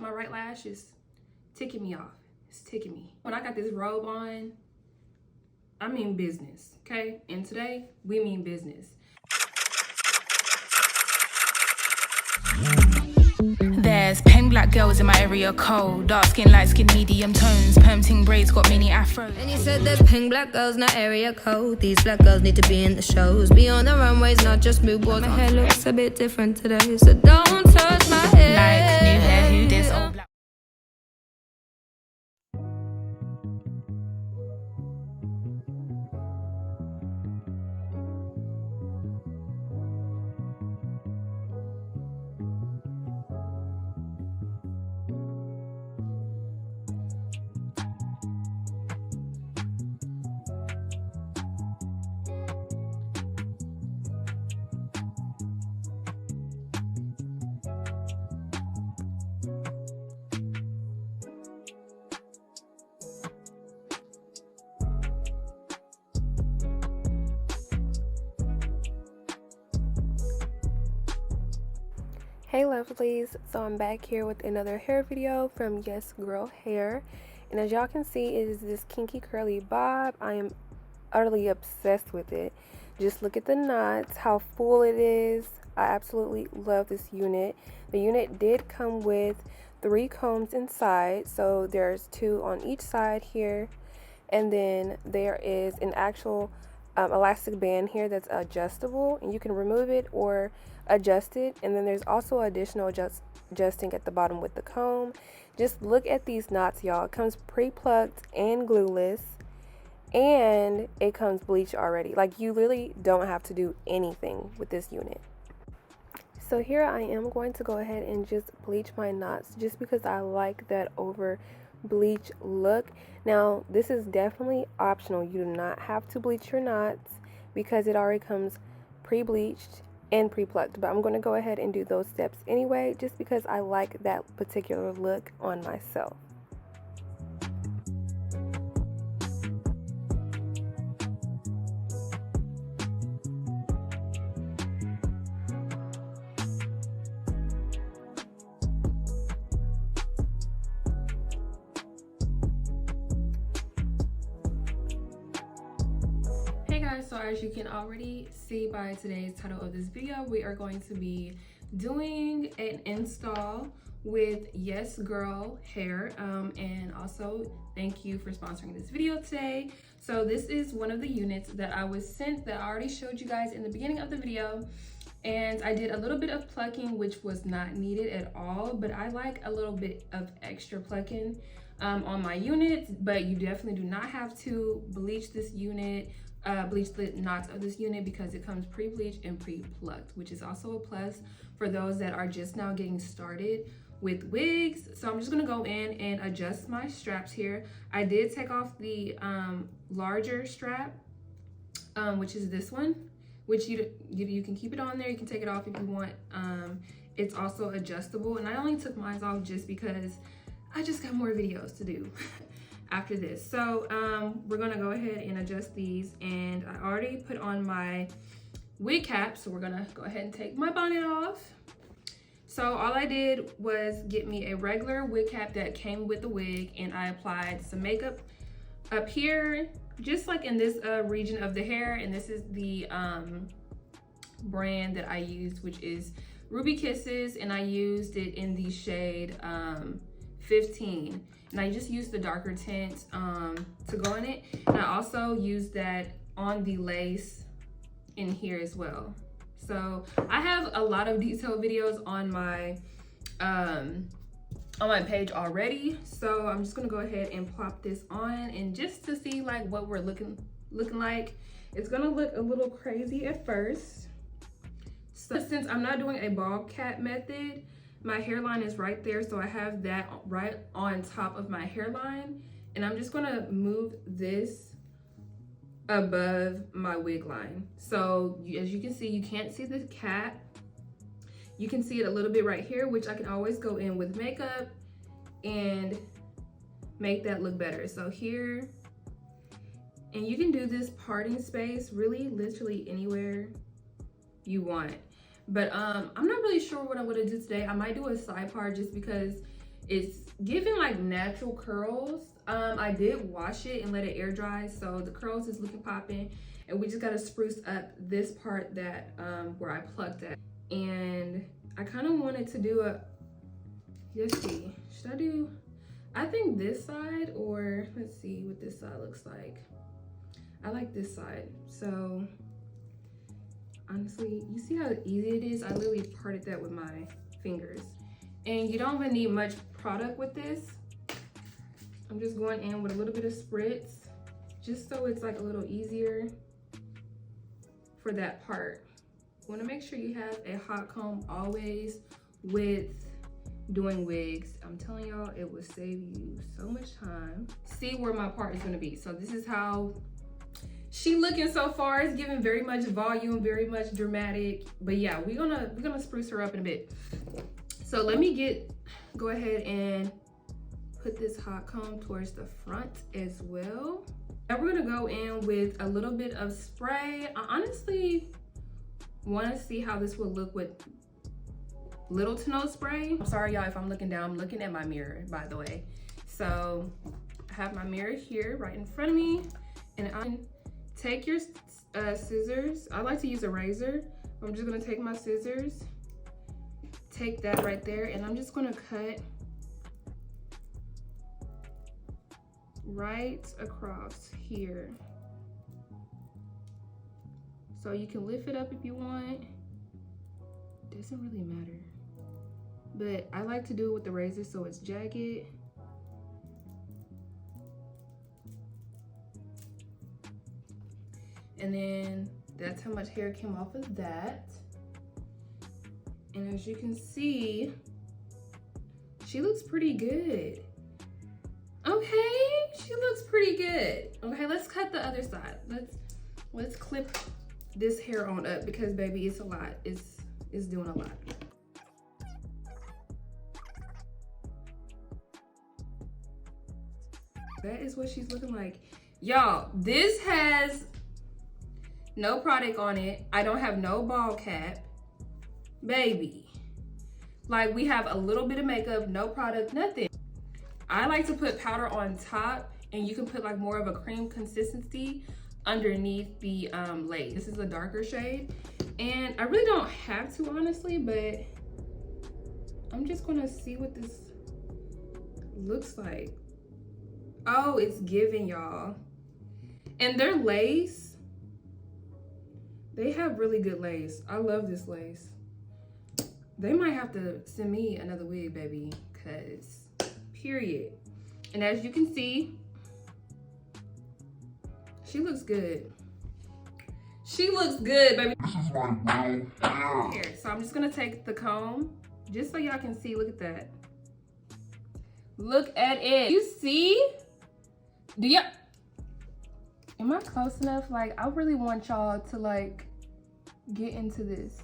my right lash is ticking me off. It's ticking me. When I got this robe on, I mean business, okay? And today, we mean business. There's pen black girls in my area code. Dark skin, light skin, medium tones. Perm braids, got mini afro. And you said there's pink black girls, not area code. These black girls need to be in the shows. Be on the runways, not just mood boards. My hair looks a bit different today, so don't touch my hair. Like new hair, who this old black. Hey lovelies, so I'm back here with another hair video from YasGrl Hair, and as y'all can see, it is this kinky curly bob. I am utterly obsessed with it. Just look at the knots, how full it is. I absolutely love this unit. The unit did come with 3 combs inside, so there's 2 on each side here, and then there is an actual elastic band here that's adjustable, and you can remove it or adjust it. And then there's also additional adjusting at the bottom with the comb. Just look at these knots, y'all. It comes pre-plucked and glueless, and it comes bleached already. Like, you really don't have to do anything with this unit. So here I am going to go ahead and just bleach my knots, just because I like that over bleach look. Now this is definitely optional. You do not have to bleach your knots because it already comes pre-bleached and pre-plucked, but I'm going to go ahead and do those steps anyway, just because I like that particular look on myself. Hey guys, so as you can already see by today's title of this video, we are going to be doing an install with YasGrl Hair, and also thank you for sponsoring this video today. So this is one of the units that I was sent that I already showed you guys in the beginning of the video, and I did a little bit of plucking, which was not needed at all, but I like a little bit of extra plucking on my units. But you definitely do not have to bleach this unit, bleach the knots of this unit, because it comes pre-bleached and pre-plucked, which is also a plus for those that are just now getting started with wigs. So I'm just gonna go in and adjust my straps here. I did take off the larger strap, which is this one, which you can keep it on there. You can take it off if you want. It's also adjustable, and I only took mine off just because I just got more videos to do after this. So we're gonna go ahead and adjust these, and I already put on my wig cap, so we're gonna go ahead and take my bonnet off. So all I did was get me a regular wig cap that came with the wig, and I applied some makeup up here, just like in this region of the hair. And this is the brand that I used, which is Ruby Kisses, and I used it in the shade 15, and I just used the darker tint to go in it. And I also used that on the lace in here as well. So I have a lot of detailed videos on my page already, so I'm just gonna go ahead and plop this on, and just to see like what we're looking like. It's gonna look a little crazy at first. So since I'm not doing a bob cat method, my hairline is right there, so I have that right on top of my hairline, and I'm just gonna move this above my wig line. So as you can see, you can't see the cap. You can see it a little bit right here, which I can always go in with makeup and make that look better. So here, and you can do this parting space really literally anywhere you want. But I'm not really sure what I'm gonna do today. I might do a side part just because It's giving like natural curls. I did wash it and let it air dry, so the curls is looking popping. And we just gotta spruce up this part that where I plucked at. And I kind of wanted to do a, let's see, should I do, I think this side, or let's see what this side looks like. I like this side. So honestly, you see how easy it is? I literally parted that with my fingers. And you don't even need much product with this. I'm just going in with a little bit of spritz, just so it's like a little easier for that part. You wanna make sure you have a hot comb always with doing wigs. I'm telling y'all, it will save you so much time. See where my part is gonna be. So this is how she looking so far. It's giving very much volume, very much dramatic. But yeah, we're gonna spruce her up in a bit. So let me go ahead and put this hot comb towards the front as well. Now we're gonna go in with a little bit of spray. I honestly wanna see how this will look with little to no spray. I'm sorry y'all if I'm looking down, I'm looking at my mirror, by the way. So I have my mirror here right in front of me, and I'm take your scissors. I like to use a razor. I'm just gonna take my scissors, take that right there, and I'm just gonna cut right across here. So you can lift it up if you want. Doesn't really matter. But I like to do it with the razor so it's jagged. And then that's how much hair came off of that. And as you can see, she looks pretty good. Okay, she looks pretty good. Okay, let's cut the other side. Let's clip this hair on up because baby, it's a lot. It's doing a lot. That is what she's looking like. Y'all, this has no product on it. I don't have no ball cap. Baby. Like, we have a little bit of makeup, no product, nothing. I like to put powder on top, and you can put like more of a cream consistency underneath the lace. This is a darker shade, and I really don't have to, honestly, but I'm just gonna see what this looks like. Oh, it's giving, y'all. And their lace, they have really good lace. I love this lace. They might have to send me another wig, baby, cause period. And as you can see, she looks good. She looks good, baby. This is my real hair. So I'm just gonna take the comb, just so y'all can see. Look at that. Look at it. You see? Am I close enough? Like, I really want y'all to like get into this.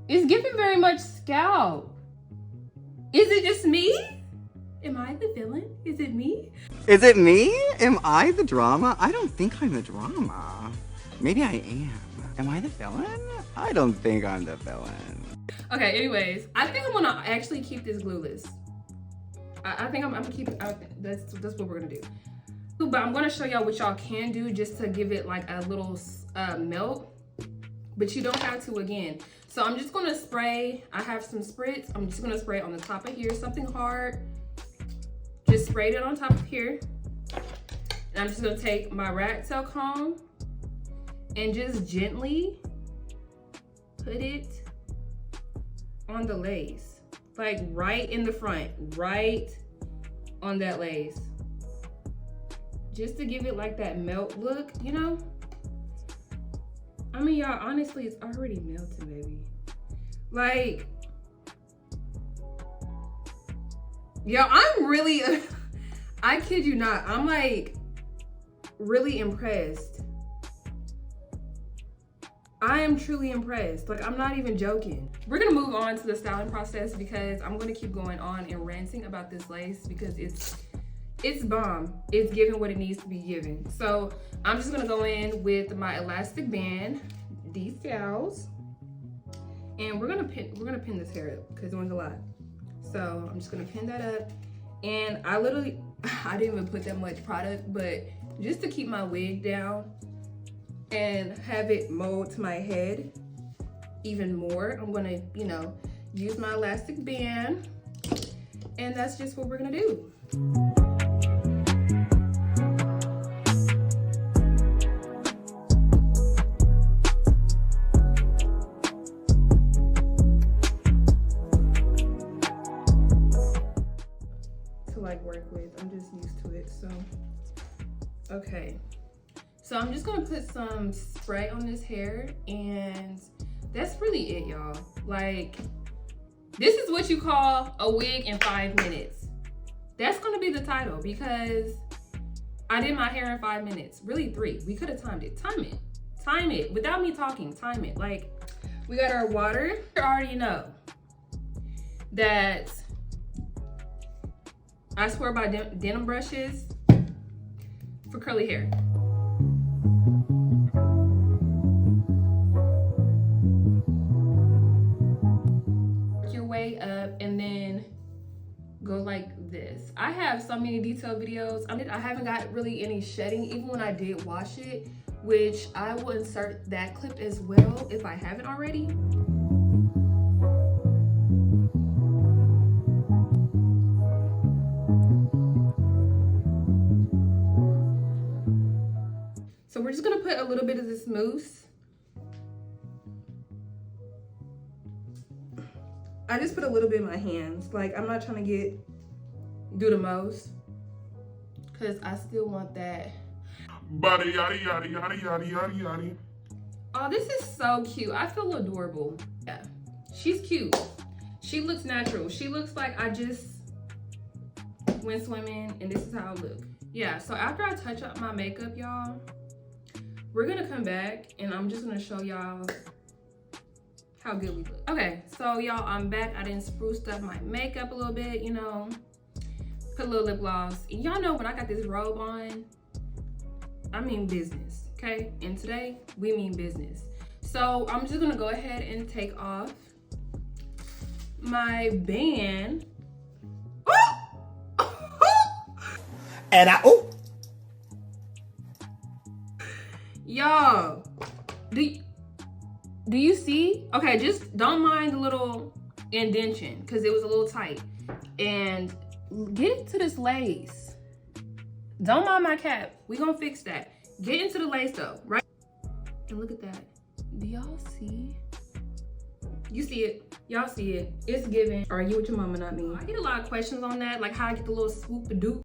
It's giving very much scalp. Is it just me? Am I the villain? Is it me? Is it me? Am I the drama? I don't think I'm the drama. Maybe I am. Am I the villain? I don't think I'm the villain. Okay, anyways, I think I'm gonna actually keep this glueless. I think I'm gonna keep it out. That's what we're gonna do. But I'm gonna show y'all what y'all can do just to give it like a little melt. But you don't have to again. So I'm just gonna spray. I have some spritz. I'm just gonna spray on the top of here, something hard. Just sprayed it on top of here. And I'm just gonna take my rat tail comb and just gently put it on the lace. Like right in the front, right on that lace. Just to give it like that melt look, you know? I mean, y'all, honestly, it's already melting, baby. Like, yo, I'm really, I kid you not, I'm like really impressed. I am truly impressed. Like, I'm not even joking. We're gonna move on to the styling process because I'm gonna keep going on and ranting about this lace because it's bomb. It's giving what it needs to be given. So I'm just gonna go in with my elastic band, these gals, And we're gonna pin this hair up because it was a lot. So I'm just gonna pin that up. And I didn't even put that much product, but just to keep my wig down and have it mold to my head even more, I'm gonna, you know, use my elastic band, and that's just what we're gonna do. Work with. I'm just used to it. So okay, so I'm just gonna put some spray on this hair, and that's really it, y'all. Like, this is what you call a wig in 5 minutes. That's gonna be the title, because I did my hair in 5 minutes, really 3. We could have timed it. Time it without me talking. Time it. Like, we got our water. You already know that I swear by denim brushes for curly hair. Work your way up and then go like this. I have so many detailed videos. I haven't got really any shedding, even when I did wash it, which I will insert that clip as well if I haven't already. So we're just gonna put a little bit of this mousse. I just put a little bit in my hands. Like, I'm not trying to do the most, because I still want that. Body yada yada yada yada yada yada. Oh, this is so cute. I feel adorable. Yeah, she's cute. She looks natural. She looks like I just went swimming and this is how I look. Yeah, so after I touch up my makeup, y'all, we're gonna come back and I'm just gonna show y'all how good we look. Okay, so y'all, I'm back. I didn't spruce up my makeup a little bit, you know, put a little lip gloss. Y'all know when I got this robe on, I mean business, okay? And today, we mean business. So I'm just gonna go ahead and take off my band. And Y'all, do you see? Okay, just don't mind the little indentation because it was a little tight. And get into this lace. Don't mind my cap. We gonna fix that. Get into the lace though, right? And look at that. Do y'all see? You see it. Y'all see it. It's giving. Are you with your mama, not me? I get a lot of questions on that, like how I get the little swoop-a-doop.